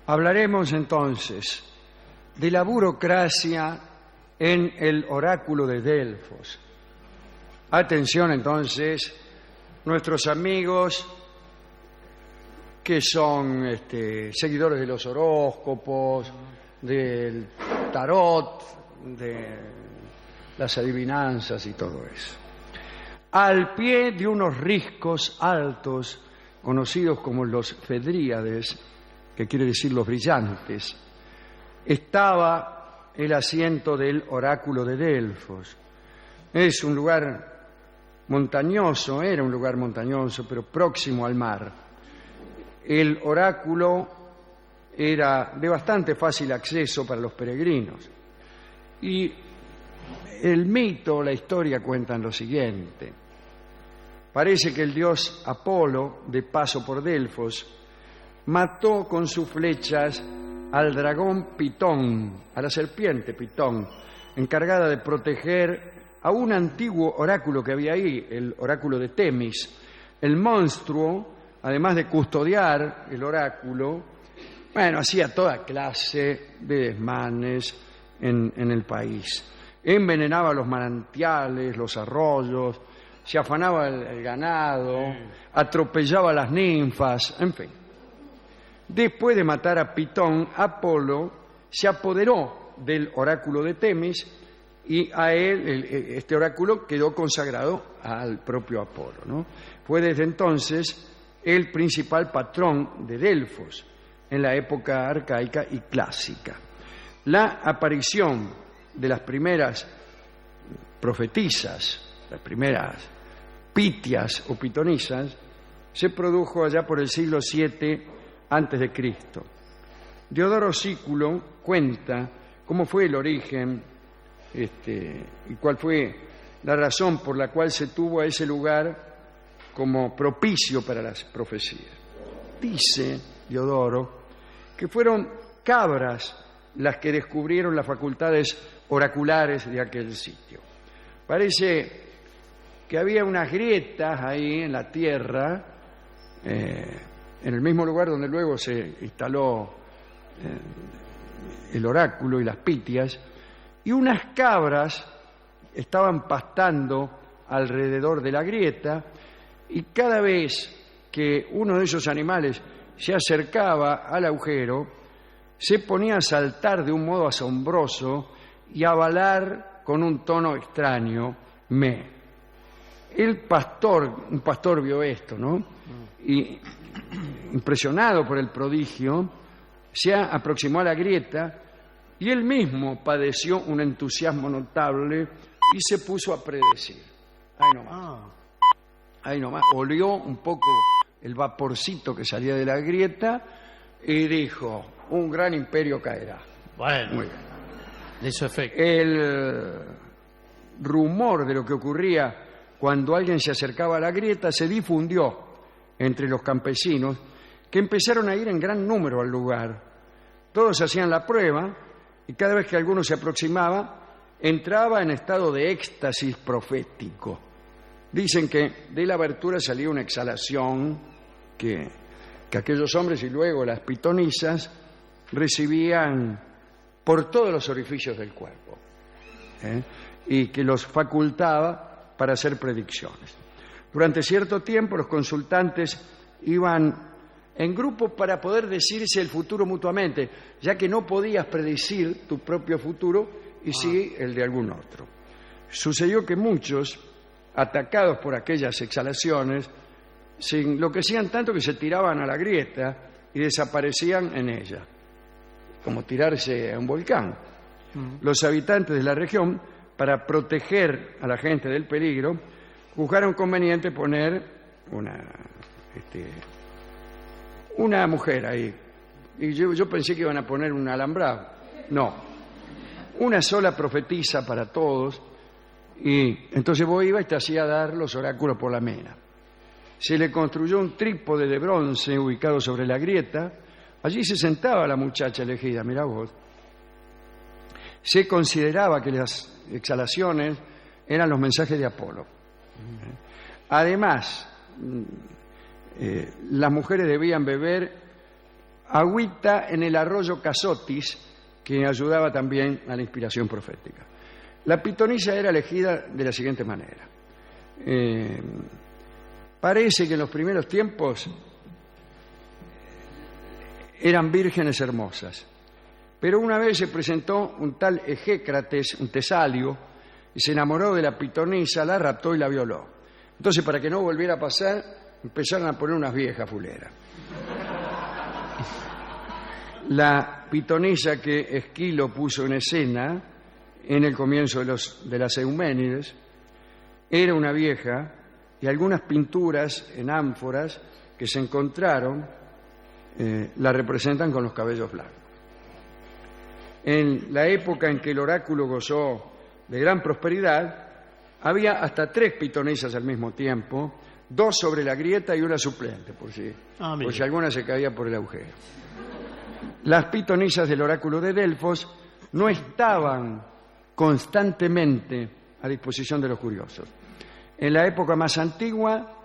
Hablaremos entonces de la burocracia en el oráculo de Delfos. Atención entonces, nuestros amigos que son seguidores de los horóscopos, del tarot, de las adivinanzas y todo eso. Al pie de unos riscos altos, conocidos como los Fedríades, que quiere decir los brillantes, estaba el asiento del oráculo de Delfos. Es un lugar montañoso, era un lugar montañoso, pero próximo al mar. El oráculo era de bastante fácil acceso para los peregrinos. Y el mito, la historia cuentan lo siguiente. Parece que el dios Apolo, de paso por Delfos, mató con sus flechas al dragón Pitón, a la serpiente Pitón, encargada de proteger a un antiguo oráculo que había ahí, el oráculo de Temis. El monstruo, además de custodiar el oráculo, hacía toda clase de desmanes en el país. Envenenaba los manantiales, los arroyos, se afanaba el ganado, atropellaba a las ninfas, en fin. Después de matar a Pitón, Apolo se apoderó del oráculo de Temis y a él, este oráculo quedó consagrado al propio Apolo, ¿no? Fue desde entonces el principal patrón de Delfos en la época arcaica y clásica. La aparición de las primeras profetisas, las primeras pitias o pitonisas, se produjo allá por el siglo VII antes de Cristo. Diodoro Sículo cuenta cómo fue el origen y cuál fue la razón por la cual se tuvo a ese lugar como propicio para las profecías. Dice Diodoro que fueron cabras las que descubrieron las facultades oraculares de aquel sitio. Parece que había unas grietas ahí en la tierra, en el mismo lugar donde luego se instaló el oráculo y las pitias, y unas cabras estaban pastando alrededor de la grieta, y cada vez que uno de esos animales se acercaba al agujero, se ponía a saltar de un modo asombroso y a balar con un tono extraño, me. Un pastor vio esto, ¿no? Y impresionado por el prodigio, se aproximó a la grieta y él mismo padeció un entusiasmo notable y se puso a predecir. Ahí nomás, olió un poco el vaporcito que salía de la grieta y dijo, un gran imperio caerá. Bueno, muy bien. Le hizo efecto. El rumor de lo que ocurría cuando alguien se acercaba a la grieta se difundió entre los campesinos, que empezaron a ir en gran número al lugar. Todos hacían la prueba y cada vez que alguno se aproximaba, entraba en estado de éxtasis profético. Dicen que de la abertura salía una exhalación que aquellos hombres y luego las pitonisas recibían por todos los orificios del cuerpo, y que los facultaba para hacer predicciones. Durante cierto tiempo los consultantes iban en grupo para poder decirse el futuro mutuamente, ya que no podías predecir tu propio futuro y sí el de algún otro. Sucedió que muchos, atacados por aquellas exhalaciones, se enloquecían tanto que se tiraban a la grieta y desaparecían en ella, como tirarse a un volcán. Los habitantes de la región, para proteger a la gente del peligro, juzgaron conveniente poner una mujer ahí. Y yo pensé que iban a poner un alambrado. No, una sola profetisa para todos. Y entonces vos ibas y te hacía dar los oráculos por la mena. Se le construyó un trípode de bronce ubicado sobre la grieta. Allí se sentaba la muchacha elegida, mirá vos. Se consideraba que las exhalaciones eran los mensajes de Apolo. Además, las mujeres debían beber agüita en el arroyo Casotis, que ayudaba también a la inspiración profética. La pitonisa era elegida de la siguiente manera. Parece que en los primeros tiempos eran vírgenes hermosas, pero una vez se presentó un tal Egécrates, un tesalio, y se enamoró de la pitonisa, la raptó y la violó. Entonces, para que no volviera a pasar, empezaron a poner unas viejas fuleras. La pitonisa que Esquilo puso en escena en el comienzo de las Euménides era una vieja, y algunas pinturas en ánforas que se encontraron la representan con los cabellos blancos. En la época en que el oráculo gozó de gran prosperidad, había hasta 3 pitonisas al mismo tiempo, 2 sobre la grieta y una suplente, por si alguna se caía por el agujero. Las pitonisas del oráculo de Delfos no estaban constantemente a disposición de los curiosos. En la época más antigua,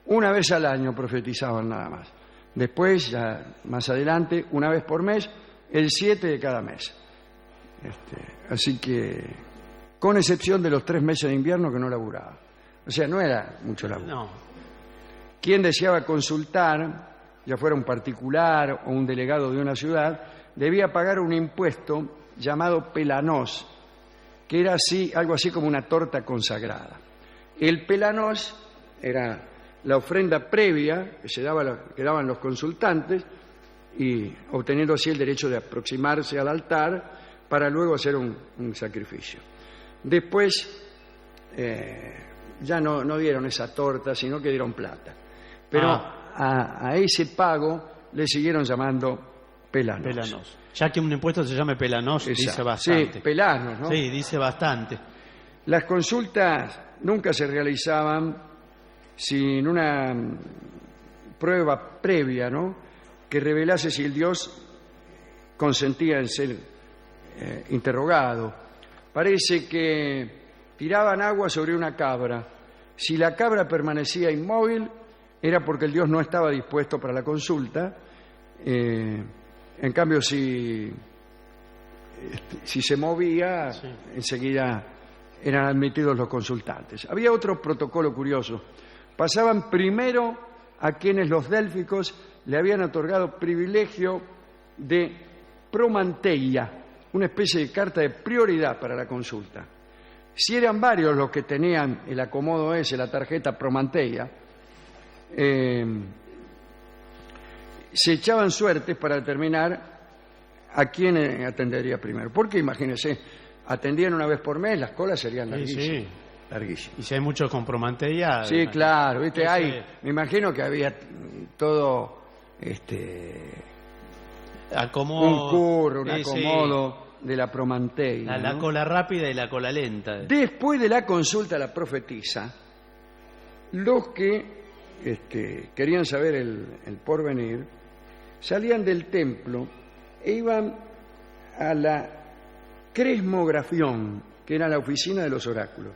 una vez al año profetizaban nada más. Después, ya más adelante, una vez por mes, el 7 de cada mes. Así que, con excepción de los 3 meses de invierno que no laburaba. O sea, no era mucho laburo. No. Quien deseaba consultar, ya fuera un particular o un delegado de una ciudad, debía pagar un impuesto llamado pelanós, que era algo así como una torta consagrada. El pelanós era la ofrenda previa que daban los consultantes, y obteniendo así el derecho de aproximarse al altar para luego hacer un sacrificio. Después ya no dieron esa torta, sino que dieron plata. Pero a ese pago le siguieron llamando pelanos. Ya que un impuesto se llame pelanos, dice bastante. Sí, pelanos, ¿no? Sí, dice bastante. Las consultas nunca se realizaban sin una prueba previa, ¿no?, que revelase si el dios consentía en ser interrogado. Parece que tiraban agua sobre una cabra. Si la cabra permanecía inmóvil, era porque el dios no estaba dispuesto para la consulta. En cambio, si se movía, enseguida eran admitidos los consultantes. Había otro protocolo curioso. Pasaban primero a quienes los délficos le habían otorgado privilegio de promanteia, una especie de carta de prioridad para la consulta. Si eran varios los que tenían el acomodo ese, la tarjeta promanteia, se echaban suertes para determinar a quién atendería primero. Porque imagínense, atendían una vez por mes, las colas serían larguísimas. Sí. Larguísimas. Y si hay muchos con promanteia. Sí, claro, ¿viste? Me imagino que había todo acomodo, un acomodo de la promanteia. La cola rápida y la cola lenta. Después de la consulta a la profetisa, los que querían saber el porvenir salían del templo e iban a la cresmografión, que era la oficina de los oráculos,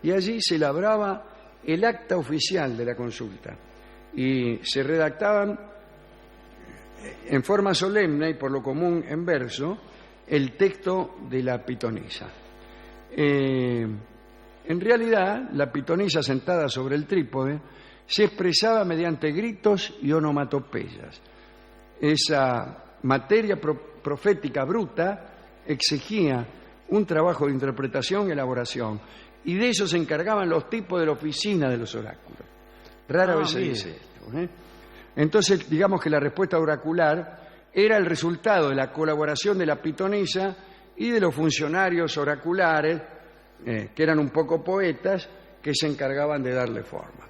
y allí se labraba el acta oficial de la consulta y se redactaban en forma solemne y por lo común en verso el texto de la pitonisa. En realidad, la pitonisa sentada sobre el trípode se expresaba mediante gritos y onomatopeyas. Esa materia profética bruta exigía un trabajo de interpretación y elaboración, y de eso se encargaban los tipos de la oficina de los oráculos. Rara vez se dice esto. Entonces, digamos que la respuesta oracular era el resultado de la colaboración de la pitonisa y de los funcionarios oraculares, que eran un poco poetas, que se encargaban de darle forma.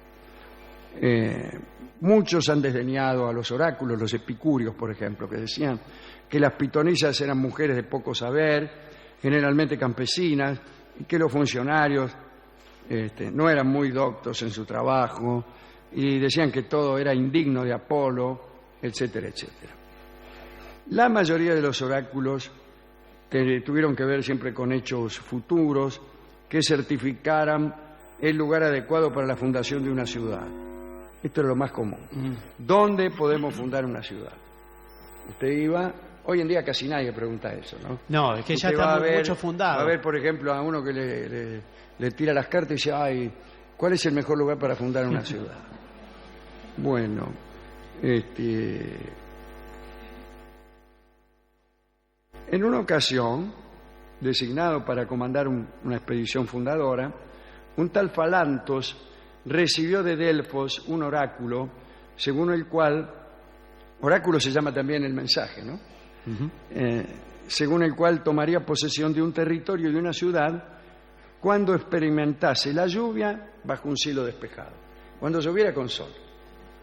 Muchos han desdeñado a los oráculos, los epicúreos, por ejemplo, que decían que las pitonisas eran mujeres de poco saber, generalmente campesinas, y que los funcionarios no eran muy doctos en su trabajo, y decían que todo era indigno de Apolo, etcétera, etcétera. La mayoría de los oráculos tuvieron que ver siempre con hechos futuros que certificaran el lugar adecuado para la fundación de una ciudad. Esto es lo más común. ¿Dónde podemos fundar una ciudad? Usted iba, hoy en día casi nadie pregunta eso, ¿no? No, es que ya Usted va a está ver- mucho fundado. Va a ver, por ejemplo, a uno que le tira las cartas y dice, ay, ¿cuál es el mejor lugar para fundar una ciudad? Bueno, en una ocasión, designado para comandar una expedición fundadora, un tal Falantos recibió de Delfos un oráculo, según el cual, oráculo se llama también el mensaje, ¿no? Según el cual tomaría posesión de un territorio y de una ciudad cuando experimentase la lluvia bajo un cielo despejado, cuando lloviera con sol.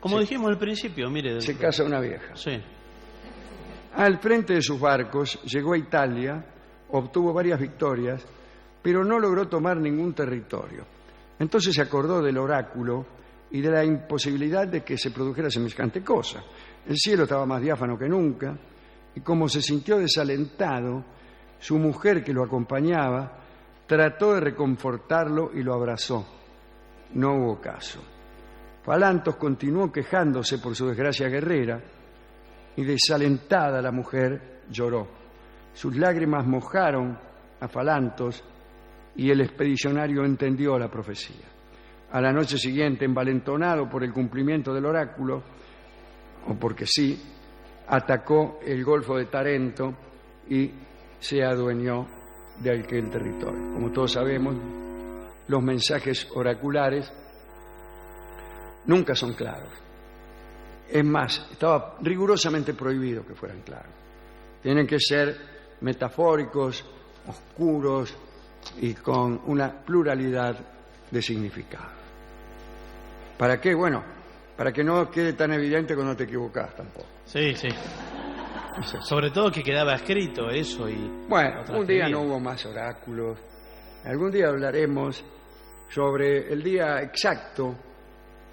Como dijimos al principio, mire. Se casa una vieja. Sí. Al frente de sus barcos llegó a Italia, obtuvo varias victorias, pero no logró tomar ningún territorio. Entonces se acordó del oráculo y de la imposibilidad de que se produjera semejante cosa. El cielo estaba más diáfano que nunca, y como se sintió desalentado, su mujer que lo acompañaba trató de reconfortarlo y lo abrazó. No hubo caso. Falantos continuó quejándose por su desgracia guerrera, y desalentada la mujer lloró. Sus lágrimas mojaron a Falantos y el expedicionario entendió la profecía. A la noche siguiente, envalentonado por el cumplimiento del oráculo, o porque sí, atacó el Golfo de Tarento y se adueñó de aquel territorio. Como todos sabemos, los mensajes oraculares nunca son claros. Es más, estaba rigurosamente prohibido que fueran claros. Tienen que ser metafóricos, oscuros y con una pluralidad de significados. ¿Para qué? Bueno, para que no quede tan evidente cuando te equivocás tampoco. Sí, sí. Sobre todo que quedaba escrito eso y... Bueno, otras un día teorías. no hubo más oráculos. Algún día hablaremos sobre el día exacto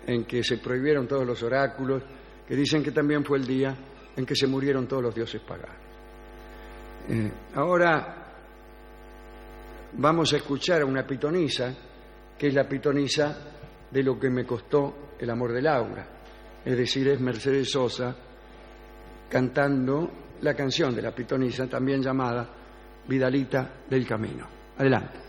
en que se prohibieron todos los oráculos, que dicen que también fue el día en que se murieron todos los dioses paganos. Ahora vamos a escuchar a una pitonisa, que es la pitonisa de Lo que me costó el amor de Laura, es decir, es Mercedes Sosa cantando la canción de la pitonisa, también llamada Vidalita del Camino. Adelante.